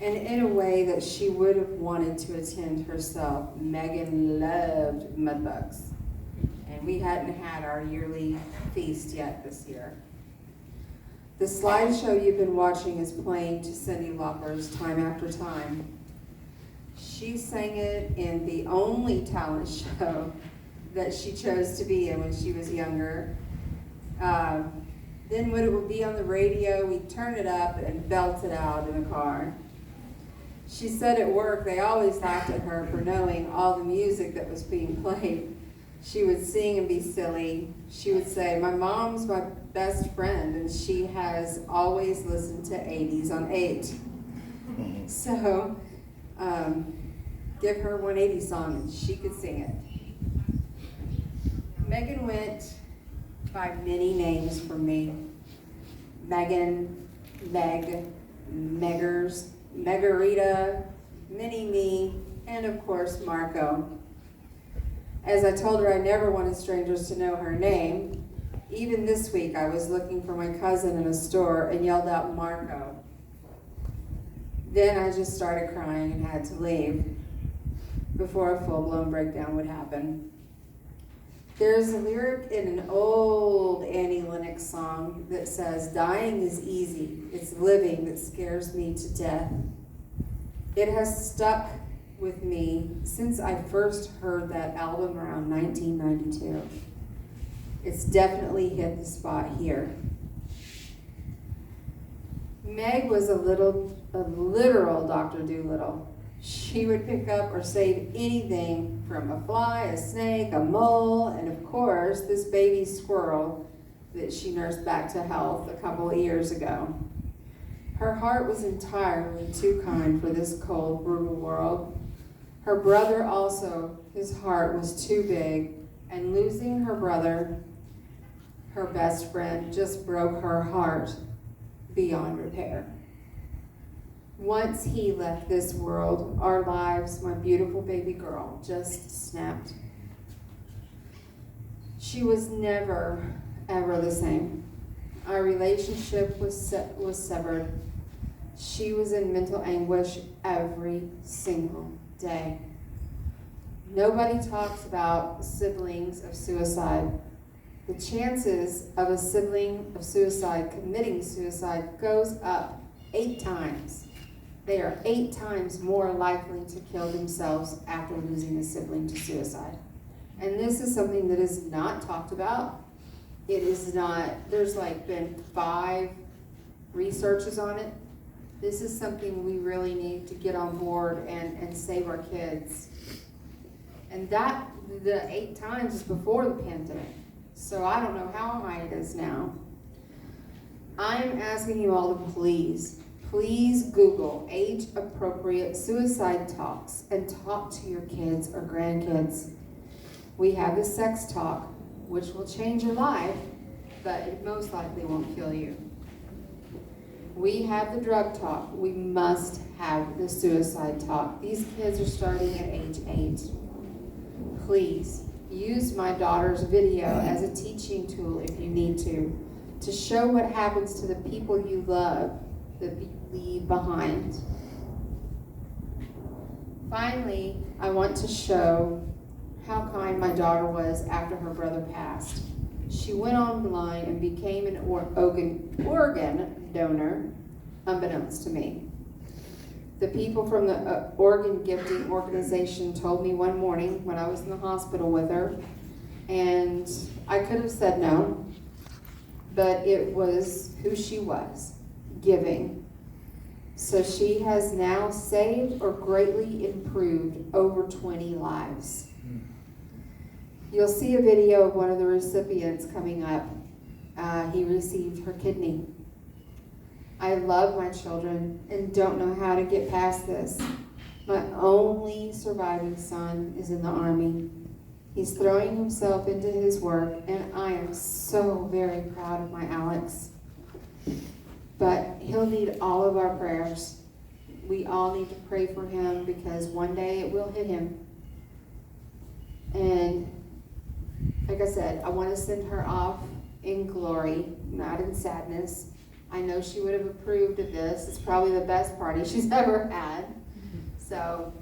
and in a way that she would have wanted to attend herself. Megan loved mudbugs, and we hadn't had our yearly feast yet this year. The slideshow you've been watching is playing to Cyndi Lauper's Time After Time. She sang it in the only talent show that she chose to be in when she was younger. Then when it would be on the radio, we'd turn it up and belt it out in the car. She said at work they always laughed at her for knowing all the music that was being played. She would sing and be silly. She would say, "My mom's my best friend, and she has always listened to 80s on 8. So give her one 80s song and she could sing it. Megan went by many names for me. Megan, Meg, Meggers, Megarita, Mini-Me, and of course Marco. As I told her I never wanted strangers to know her name, even this week I was looking for my cousin in a store and yelled out Marco. Then I just started crying and had to leave before a full-blown breakdown would happen. There's a lyric in an old Annie Lennox song that says, "Dying is easy, it's living that scares me to death." It has stuck with me since I first heard that album around 1992. It's definitely hit the spot here. Meg was a literal Dr. Dolittle. She would pick up or save anything from a fly, a snake, a mole, and of course, this baby squirrel that she nursed back to health a couple of years ago. Her heart was entirely too kind for this cold, brutal world. Her brother also, his heart was too big, and losing her brother, her best friend, just broke her heart beyond repair. Once he left this world, our lives, my beautiful baby girl, just snapped. She was never, ever the same. Our relationship was severed. She was in mental anguish every single day. Nobody talks about siblings of suicide. The chances of a sibling of suicide committing suicide goes up 8 times. They are 8 times more likely to kill themselves after losing a sibling to suicide. And this is something that is not talked about. It is not, there's been 5 researches on it. This is something we really need to get on board and save our kids. And that, the 8 times is before the pandemic. So I don't know how high it is now. I'm asking you all to please Google age-appropriate suicide talks and talk to your kids or grandkids. We have the sex talk, which will change your life, but it most likely won't kill you. We have the drug talk. We must have the suicide talk. These kids are starting at age 8. Please use my daughter's video as a teaching tool if you need to show what happens to the people you love that you leave behind. Finally, I want to show how kind my daughter was after her brother passed. She went online and became an organ donor, unbeknownst to me. The people from the organ gifting organization told me one morning when I was in the hospital with her, and I could have said no, but it was who she was, giving. So she has now saved or greatly improved over 20 lives. You'll see a video of one of the recipients coming up. He received her kidney. I love my children and don't know how to get past this. My only surviving son is in the Army. He's throwing himself into his work, and I am so very proud of my Alex. But he'll need all of our prayers. We all need to pray for him because one day it will hit him. And like I said, I want to send her off in glory, not in sadness. I know she would have approved of this. It's probably the best party she's ever had. So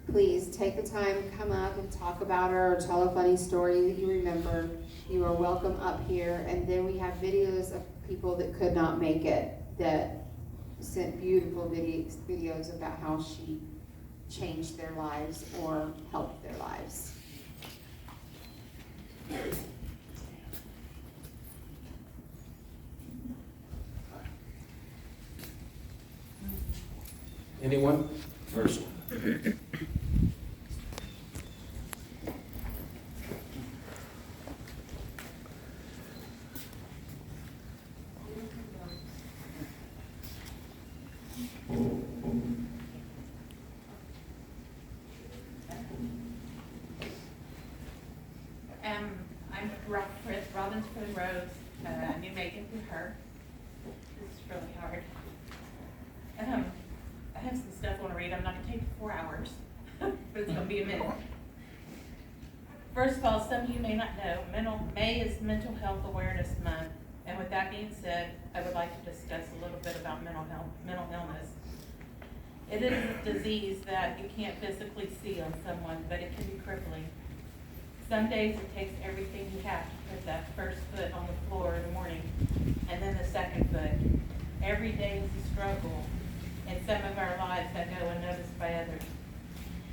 please take the time to come up and talk about her or tell a funny story that you remember. You are welcome up here. And then we have videos of people that could not make it that sent beautiful videos about how she changed their lives or helped their lives. Anyone? First. I'm Robin's for the Rose. I knew Megan through her. This is really hard. I have some stuff I want to read. I'm not going to take 4 hours, but it's going to be a minute. First of all, some of you may not know, May is Mental Health Awareness Month. And with that being said, I would like to discuss a little bit about mental illness. It is a disease that you can't physically see on someone, but it can be crippling. Some days it takes everything you have to put that first foot on the floor in the morning, and then the second foot. Every day is a struggle in some of our lives that go unnoticed by others.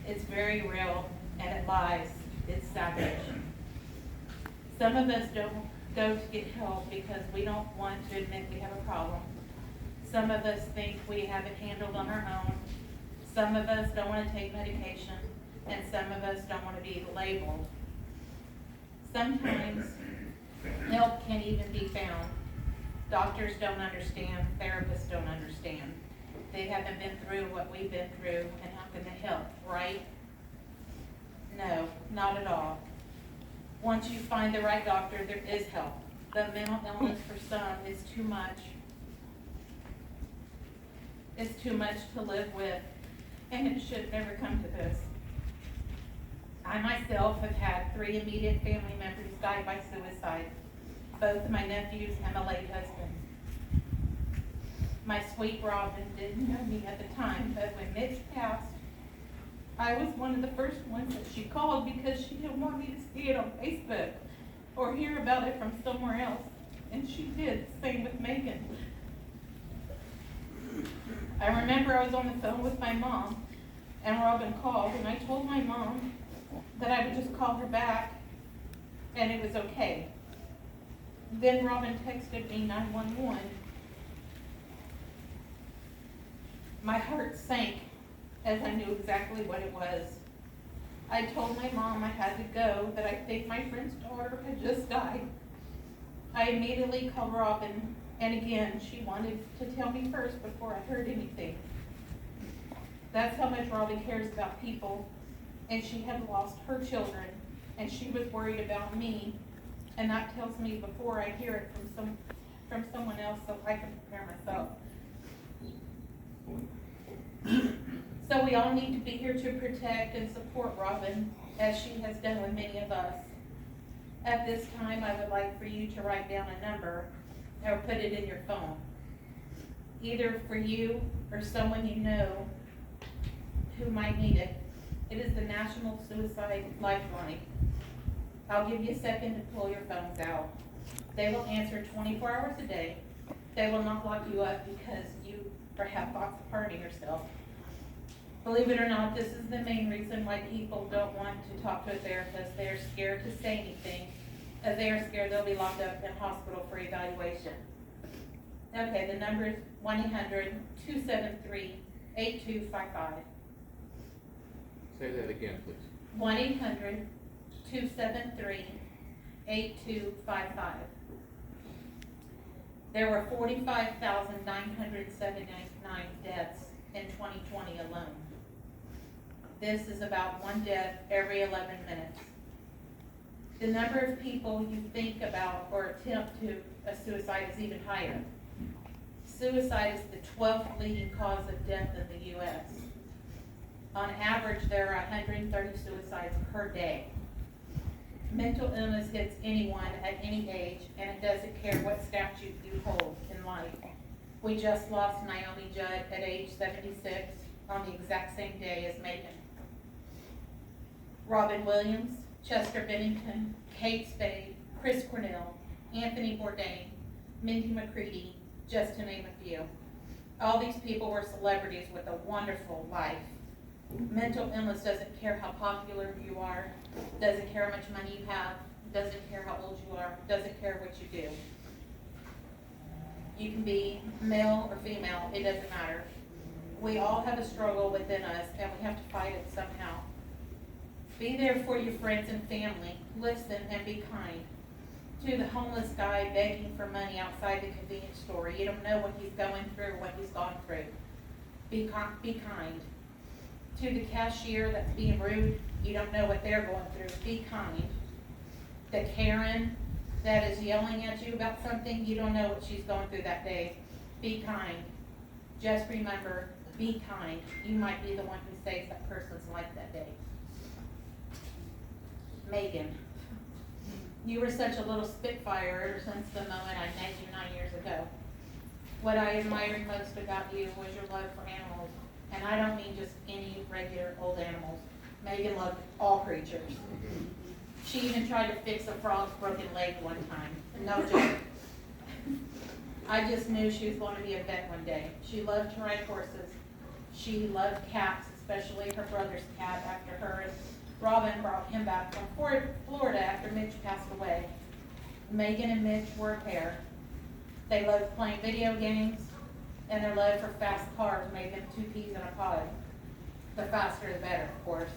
It's very real, and it lies. It's savage. Some of us don't go to get help because we don't want to admit we have a problem. Some of us think we have it handled on our own. Some of us don't want to take medication, and some of us don't want to be labeled. Sometimes help can't even be found. Doctors don't understand, therapists don't understand. They haven't been through what we've been through, and how can they help, right? No, not at all. Once you find the right doctor, there is help. The mental illness for some is too much. It's too much to live with, and it should never come to this. I myself have had 3 immediate family members die by suicide, both of my nephews and my late husband. My sweet Robin didn't know me at the time, but when Mitch passed, I was one of the first ones that she called because she didn't want me to see it on Facebook or hear about it from somewhere else. And she did, same with Megan. I remember I was on the phone with my mom, and Robin called, and I told my mom that I would just call her back, and it was okay. Then Robin texted me 911. My heart sank as I knew exactly what it was. I told my mom I had to go, that I think my friend's daughter had just died. I immediately called Robin, and again, she wanted to tell me first before I heard anything. That's how much Robin cares about people, and she had lost her children, and she was worried about me, and that tells me before I hear it from someone else so I can prepare myself. So we all need to be here to protect and support Robin, as she has done with many of us. At this time, I would like for you to write down a number or put it in your phone, either for you or someone you know who might need it. It is the National Suicide Lifeline. I'll give you a second to pull your phones out. They will answer 24 hours a day. They will not lock you up because you perhaps thoughts of harming yourself. Believe it or not, this is the main reason why people don't want to talk to a therapist. They are scared to say anything, as they are scared they'll be locked up in hospital for evaluation. Okay, the number is 1-800-273-8255. Say that again, please. 1-800-273-8255. There were 45,979 deaths in 2020 alone. This is about 1 death every 11 minutes. The number of people you think about or attempt to a suicide is even higher. Suicide is the 12th leading cause of death in the U.S. On average, there are 130 suicides per day. Mental illness hits anyone at any age, and it doesn't care what statute you hold in life. We just lost Naomi Judd at age 76 on the exact same day as Megan. Robin Williams, Chester Bennington, Kate Spade, Chris Cornell, Anthony Bourdain, Mindy McCready, just to name a few. All these people were celebrities with a wonderful life. Mental illness doesn't care how popular you are, doesn't care how much money you have, doesn't care how old you are, doesn't care what you do. You can be male or female, it doesn't matter. We all have a struggle within us and we have to fight it somehow. Be there for your friends and family, listen and be kind. To the homeless guy begging for money outside the convenience store, you don't know what he's going through, what he's gone through. Be kind. To the cashier that's being rude, you don't know what they're going through, be kind. The Karen that is yelling at you about something, you don't know what she's going through that day, be kind. Just remember, be kind. You might be the one who saves that person's life that day. Megan, you were such a little spitfire ever since the moment I met you 9 years ago. What I admired most about you was your love for animals, and I don't mean just any regular old animals. Megan loved all creatures. She even tried to fix a frog's broken leg one time, no joke. I just knew she was going to be a vet one day. She loved to ride horses. She loved cats, especially her brother's cat, after her and Robin brought him back from Florida after Mitch passed away. Megan and Mitch were a pair. They loved playing video games, and their love for fast cars made them two peas in a pod. The faster the better, of course.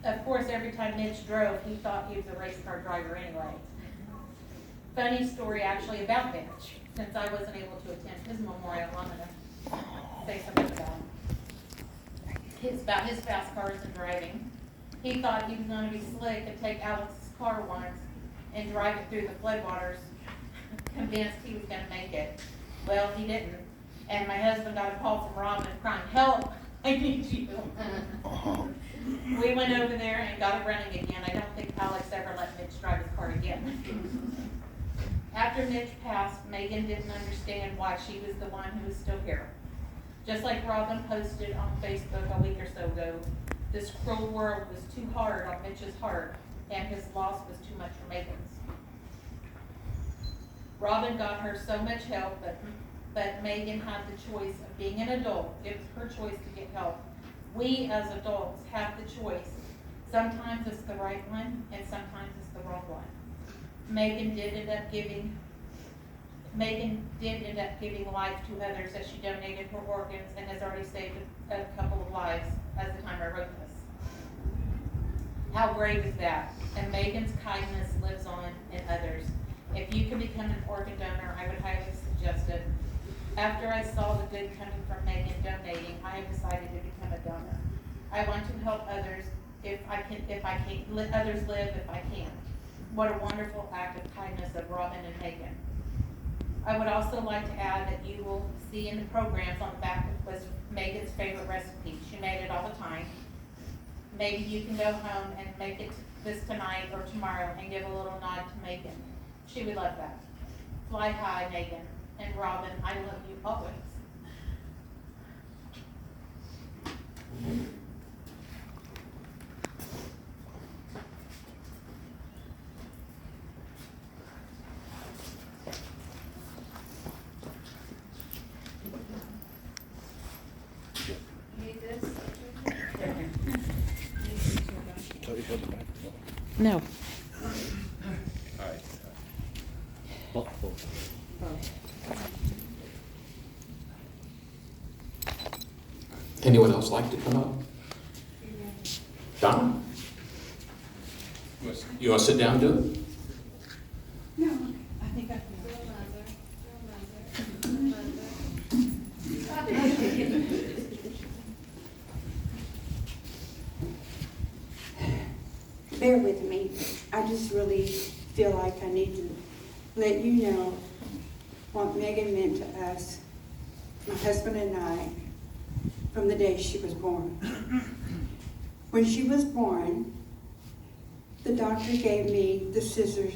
Of course, every time Mitch drove, he thought he was a race car driver anyway. Funny story actually about Mitch, since I wasn't able to attend his memorial, I'm gonna say something about his fast cars and driving. He thought he was gonna be slick and take Alex's car once and drive it through the floodwaters, convinced he was gonna make it. Well, he didn't. And my husband got a call from Robin crying, "Help, I need you." We went over there and got it running again. I don't think Alex ever let Mitch drive his car again. After Mitch passed, Megan didn't understand why she was the one who was still here. Just like Robin posted on Facebook a week or so ago, this cruel world was too hard on Mitch's heart, and his loss was too much for Megan's. Robin got her so much help, but Megan had the choice of being an adult. It was her choice to get help. We as adults have the choice. Sometimes it's the right one, and sometimes it's the wrong one. Megan did end up giving life to others as she donated her organs and has already saved a couple of lives at the time I wrote this. How great is that? And Megan's kindness lives on in others. If you can become an organ donor, I would highly suggest it. After I saw the good coming from Megan donating, I have decided to become a donor. I want to help others if I can, let others live if I can. What a wonderful act of kindness of Robin and Megan. I would also like to add that you will see in the programs on the back was Megan's favorite recipe. She made it all the time. Maybe you can go home and make it this tonight or tomorrow and give a little nod to Megan. She would love that. Fly high, Megan. And Robin, I love you always. No. All right. Anyone else like to come up? Donna? You want to sit down, do it? No, I think I can. Bear with me. I just really feel like I need to let you know what Megan meant to us, my husband and I, from the day she was born. When she was born, the doctor gave me the scissors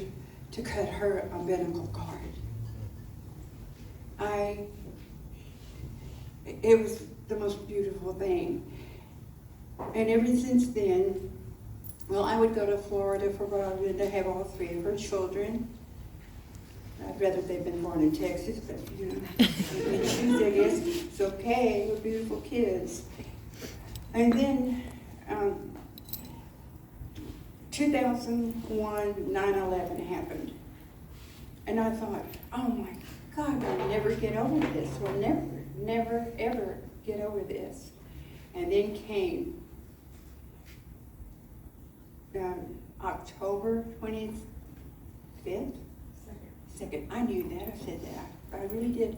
to cut her umbilical cord. it was the most beautiful thing. And ever since then, well, I would go to Florida for Robin to have all three of her children. I'd rather they'd been born in Texas, but you know, I guess it's okay, we're beautiful kids. And then, 2001, 9/11 happened. And I thought, oh my God, I'll never get over this. We'll never, ever get over this. And then came October 25th? Second. I knew that, I said that. I really did.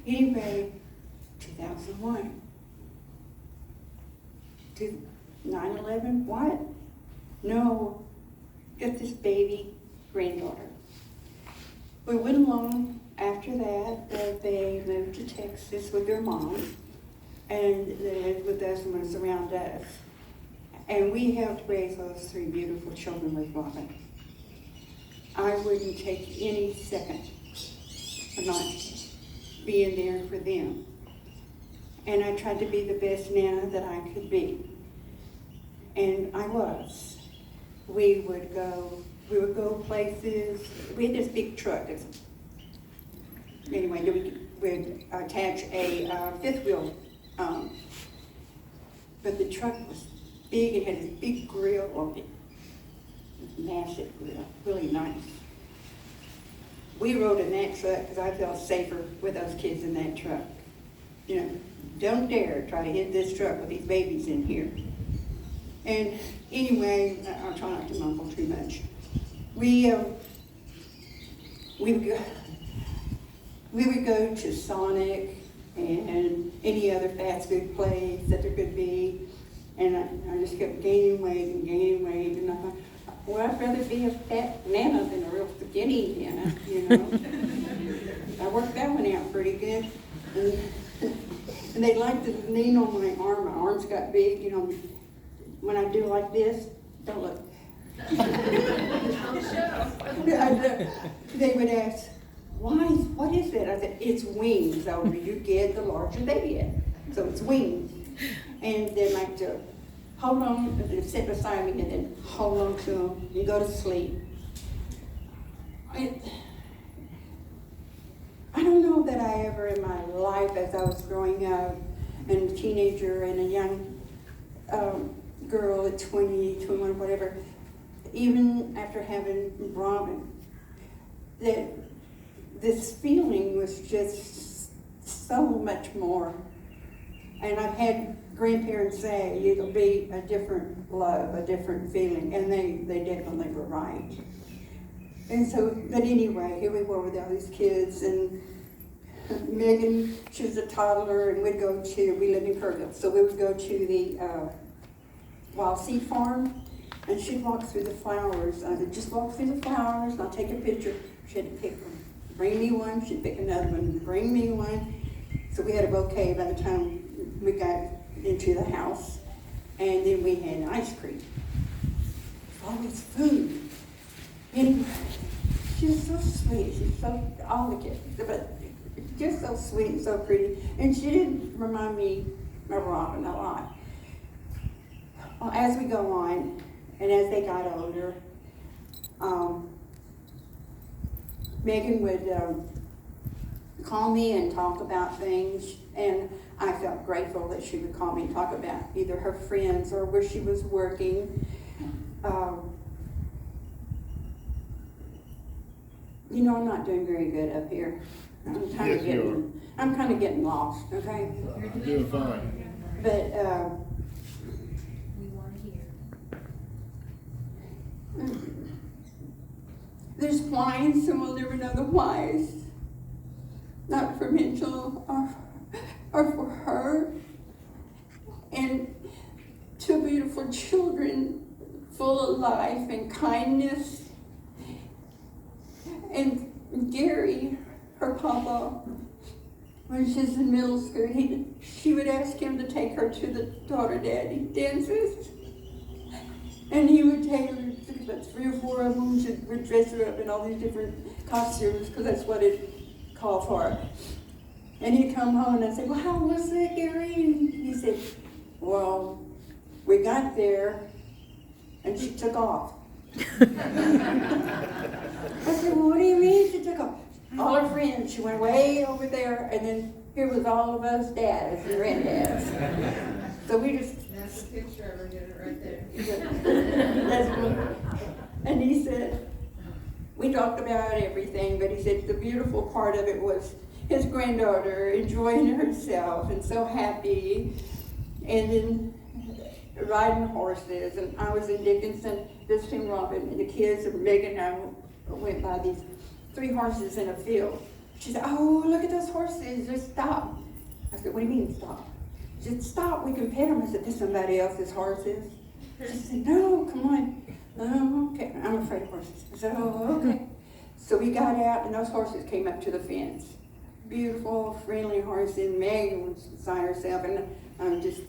Anyway, 2001. 9/11, what? No, got this baby granddaughter. We went along after that, they moved to Texas with their mom, and they lived with us and was around us. And we helped raise those three beautiful children with Robin. I wouldn't take any second of not being there for them. And I tried to be the best Nana that I could be. And I was. We would go places. We had this big truck. Anyway, we would attach a fifth wheel. But the truck was big. It had this big grill on it. Massive grill, really nice. We rode in that truck because I felt safer with those kids in that truck. You know, don't dare try to hit this truck with these babies in here. And anyway, I'll try not to mumble too much. We would go to Sonic and any other fast food place that there could be, and I just kept gaining weight, and I thought, well, I'd rather be a fat Nana than a real skinny Nana, you know. I worked that one out pretty good. And they liked to lean on my arm. My arms got big, you know. When I do like this, don't look. They would ask, what is that? I said, it's wings. The older you get, the larger they get. So it's wings. And they like to hold on, and sit beside me, and then hold on to them, and go to sleep. I don't know that I ever in my life, as I was growing up, and a teenager and a young girl at 20, 21, whatever, even after having Robin, that this feeling was just so much more. And I've had grandparents say it'll be a different love, a different feeling, and they definitely were right. And so, but anyway, here we were with all these kids, and Megan, she was a toddler, and we lived in Kerrville, so we would go to the Wild Seed Farm, and she'd walk through the flowers. I would just walk through the flowers, and I'll take a picture. She had to pick one. Bring me one, she'd pick another one, bring me one. So we had a bouquet by the time we got into the house, and then we had ice cream. Always food. And she was so sweet. She's so, all the kids, but just so sweet and so pretty. And she did remind me of Robin a lot. Well, as we go on, and as they got older, Megan would call me and talk about things, and I felt grateful that she would call me and talk about either her friends or where she was working. You know, I'm not doing very good up here. I'm kind of getting lost, okay? You're doing fine. But We want to hear. there's whys, and we'll never know the whys. Not for Mitchell or for her. And two beautiful children full of life and kindness. And Gary, her papa, when she was in middle school, she would ask him to take her to the daughter daddy dances. And he would take her, about 3 or 4 of them, would dress her up in all these different costumes, because that's what it called for. And he'd come home and I'd say, well, how was it, Gary? And he said, well, we got there and she took off. I said, well, what do you mean she took off? All her friends, she went way over there, and then here was all of us dads and granddads. So we just. That's a picture of her, get it right there. That's what- and he said, we talked about everything, but he said the beautiful part of it was his granddaughter enjoying herself and so happy, and then riding horses. And I was in Dickinson visiting Robin, and the kids and Megan and I went by these 3 horses in a field. She said, oh, look at those horses, just stop. I said, what do you mean stop? She said, stop, we can pet them. I said, there's somebody else's horses. She said, no, come on. Oh, okay, I'm afraid of horses. I said, oh, okay. So we got out, and those horses came up to the fence. Beautiful, friendly horses. Meg was beside herself, and I'm just,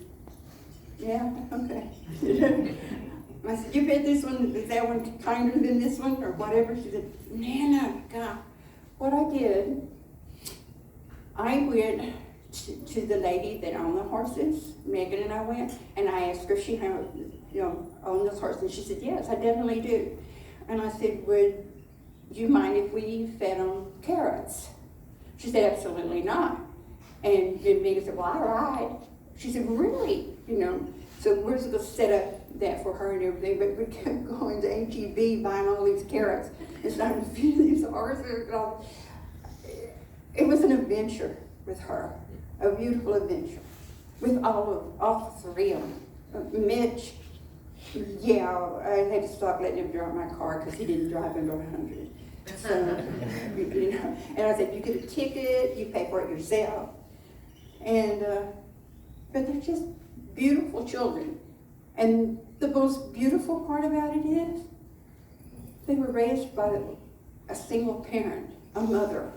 yeah, okay. I said, you bet this one, is that one kinder than this one, or whatever? She said, Nana, God. What I did, I went to the lady that owned the horses, Megan and I went, and I asked her if she had, owned those horses, and she said, yes, I definitely do. And I said, would you mind if we fed them carrots? She said, absolutely not. And then Megan said, well, all right. She said, really? So we're supposed to set up that for her and everything, but we kept going to H-E-B buying all these carrots and starting to feed these horses. It was an adventure with her, a beautiful adventure, with all 3 of them. Mitch, yeah, I had to stop letting him drive my car because he didn't drive under 100. So, and I said, you get a ticket, you pay for it yourself. And, but they're just beautiful children. And the most beautiful part about it is they were raised by a single parent, a mother.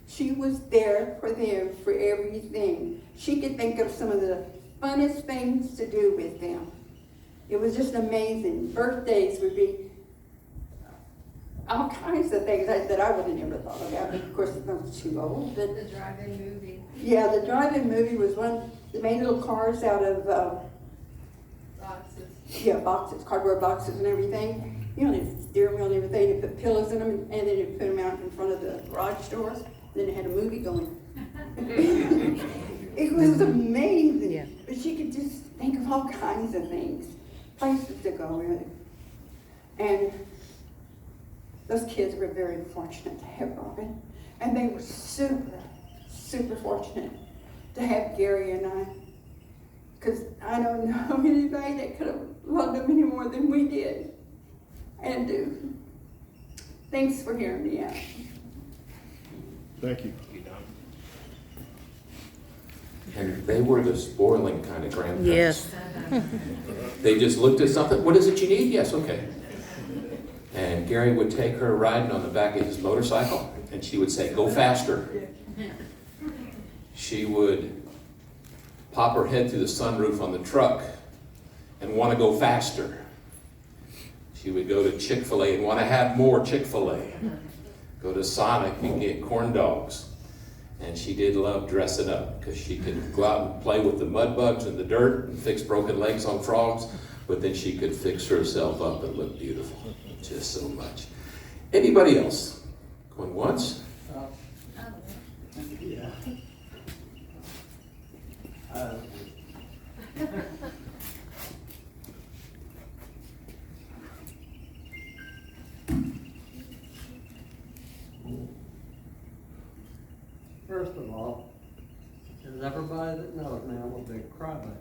She was there for them for everything. She could think of some of the funnest things to do with them. It was just amazing. Birthdays would be all kinds of things that I would have never thought about. Of course, I was too old. But The drive-in movie. yeah, the drive-in movie was one. They made little cars out of Boxes. boxes, cardboard boxes and everything. The steering wheel and everything. They put pillows in them, and then they put them out in front of the garage doors. And then they had a movie going. It was amazing. Yeah. But she could just think of all kinds of things, places to go with. And those kids were very fortunate to have Robin. And they were super, super fortunate to have Gary and I. Because I don't know anybody that could have loved them any more than we did and do. Thanks for hearing me out. Thank you. And they were the spoiling kind of grandparents. Yes. They just looked at something, what is it you need? Yes, okay. And Gary would take her riding on the back of his motorcycle, and she would say, go faster. She would pop her head through the sunroof on the truck and want to go faster. She would go to Chick-fil-A and want to have more Chick-fil-A. Go to Sonic and get corn dogs. And she did love dressing up because she could go out and play with the mud bugs and the dirt and fix broken legs on frogs, but then she could fix herself up and look beautiful. Just so much. Anybody else? Going once? Yeah. First of all, as everybody that knows me, I'm a big crybaby.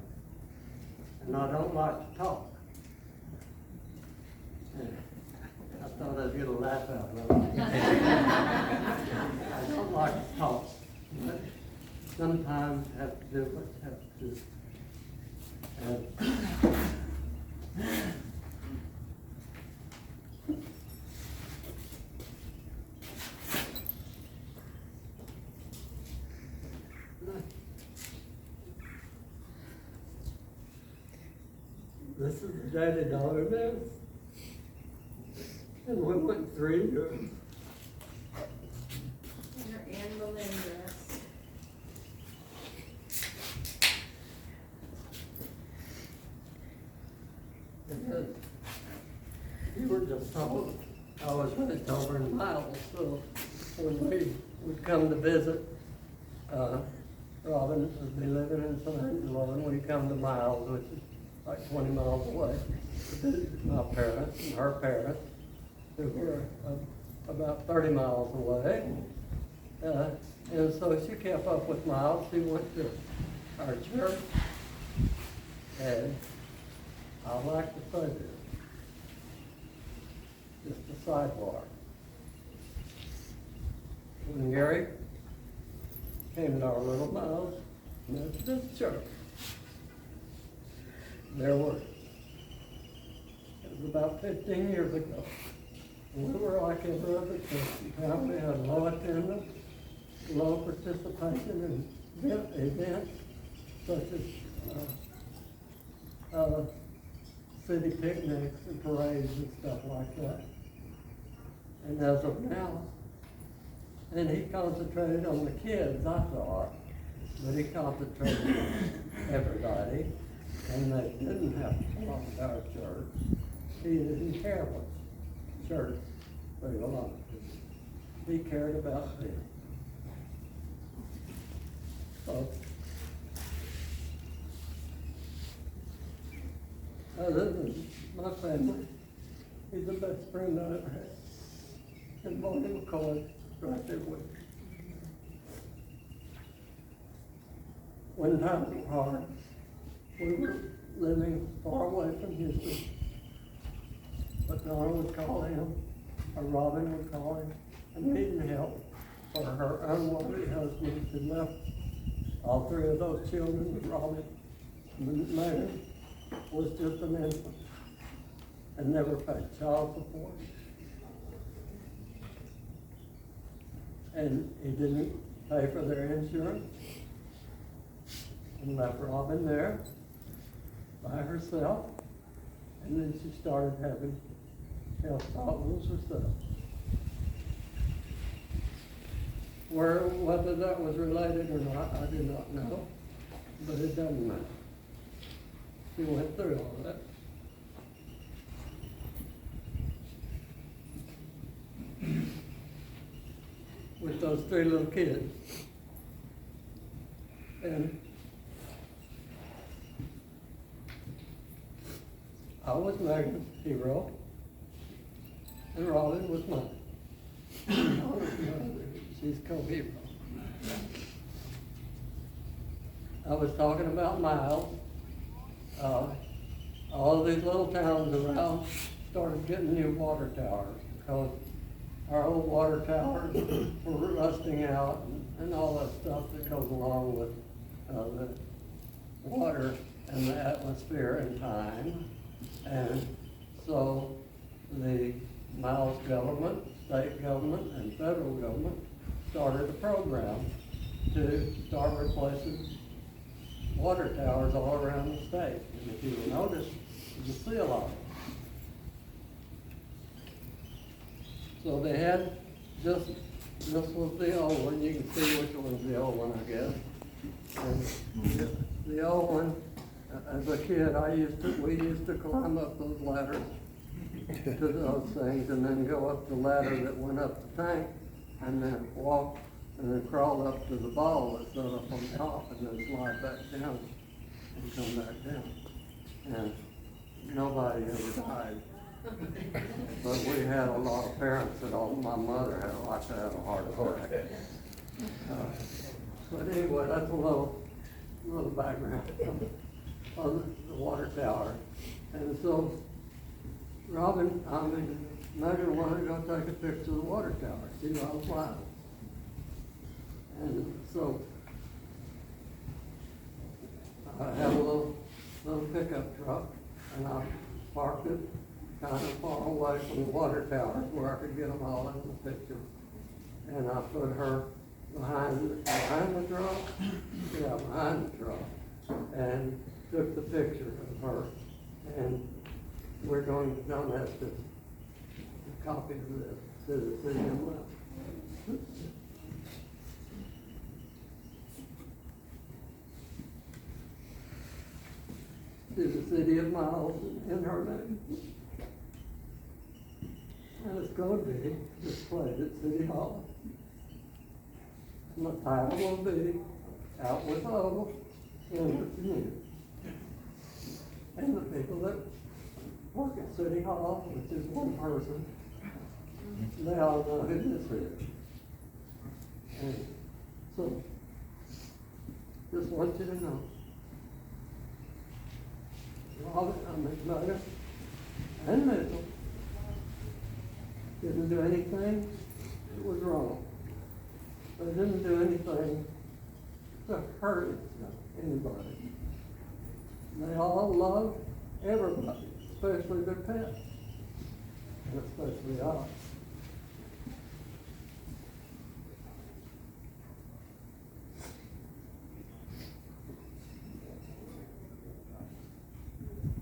And I don't like to talk. And I thought I'd get a laugh out of it. I don't like to talk. But sometimes have to do what I have to do. This is the day the daughter lives. And we went 3 years. They're Anne Boleyn dress. And so I was raised over in Miles, so when we would come to visit, Robin would be living in San Angelo, and we'd come to Miles, which is like 20 miles away, to visit my parents and her parents, who were about 30 miles away. And so she kept up with Miles. She went to our church, and I like to say this, just a sidebar. When Gary came to our little Miles Methodist church, there were, it was about 15 years ago. We were like every other church. We had low attendance, low participation in events such as city picnics and parades and stuff like that. And as of now, and he concentrated on the kids, I thought, but he concentrated on everybody, and they didn't have to belong to our church. He didn't care what church they belonged to. He cared about them. So, other than my family, he's the best friend I ever had. And Bonnie McCoy, right there with me. When times were hard, we were living far away from Houston. But Donna would call him, or Robin would call him, and needing help for her unwanted husband who left all three of those children with Robin. Megan was just an infant and never paid child support. And he didn't pay for their insurance and left Robin there by herself. And then she started having health problems herself. Whether that was related or not, I do not know, but it doesn't matter. She went through all that. With those three little kids. And I was Megan's hero, and Robin was mine. She's co-hero. I was talking about Miles. All of these little towns around started getting new water towers because our old water towers were rusting out and all that stuff that goes along with the water and the atmosphere and time. And so the Miles government, state government, and federal government started a program to start replacing water towers all around the state. And if you will notice, there's a seal on it. So they had this was the old one. You can see which one's the old one, I guess. And the old one, as a kid, we used to climb up those ladders to those things and then go up the ladder that went up the tank and then walk and then crawl up to the ball that stood up on top and then slide back down and come back down. And nobody ever died. But we had a lot of parents that my mother had like to have a heart attack. But anyway, that's a little background on the water tower. And so Megan wanted to go take a picture of the water tower. She knew I was live. And so I had a little pickup truck, and I parked it kind of far away from the water towers where I could get them all in the picture. And I put her behind the truck, behind the truck, and took the picture of her. And we're going to donate a copy of this to the city of Miles. To the city of Miles in her name. And it's gonna be displayed at City Hall. And the title will be Out with Oval, In with New. And the people that work at City Hall, which is one person, they all know who this is. And so, just want you to know. Robert, Mother, and Mitchell didn't do anything that was wrong. They didn't do anything to hurt anybody. They all loved everybody, especially their pets, and especially us.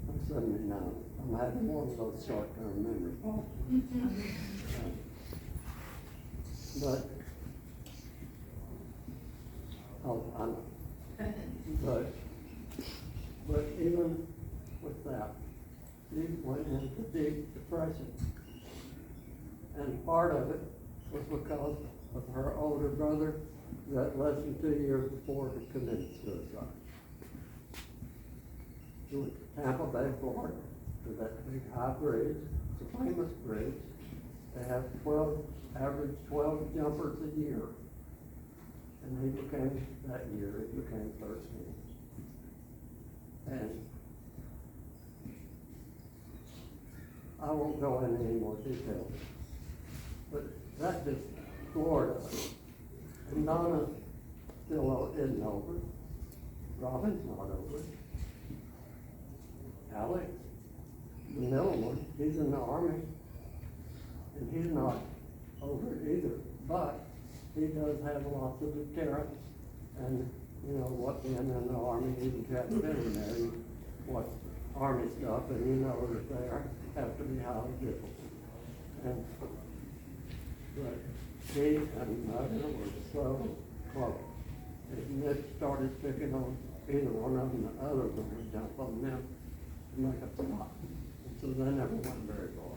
I'm 79. I'm having one of those short-term memory problems. But, I know. But even with that, she went into deep depression. And part of it was because of her older brother that less than 2 years before had committed suicide. She went to Tampa Bay, Florida, to that big high bridge, it's a famous bridge. They have average 12 jumpers a year. And that year, he became 13. And I won't go into any more details, but that just floored us. And Donna still isn't over. Robin's not over. Alex, the middle one, he's in the Army, and he's not over it either. But he does have lots of deterrence, and you know what, being in the Army, even if you haven't been in there, you watch Army stuff, and you know that they have to be highly difficult. And but he and Mother were so close. If Mitch started picking on either one of them, the other one would jump on them to make a spot. And so they never went very far.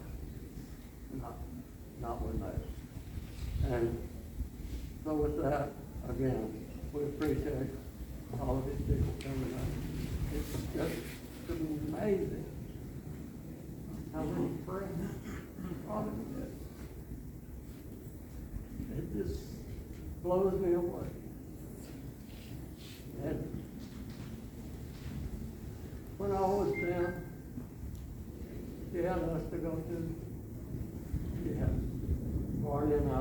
Not with Mitch. And so with that, again, we appreciate all of these people coming up. It's just amazing how many friends Robin did. It just blows me away. And when I was down, she had us to go to, she had Barney and I,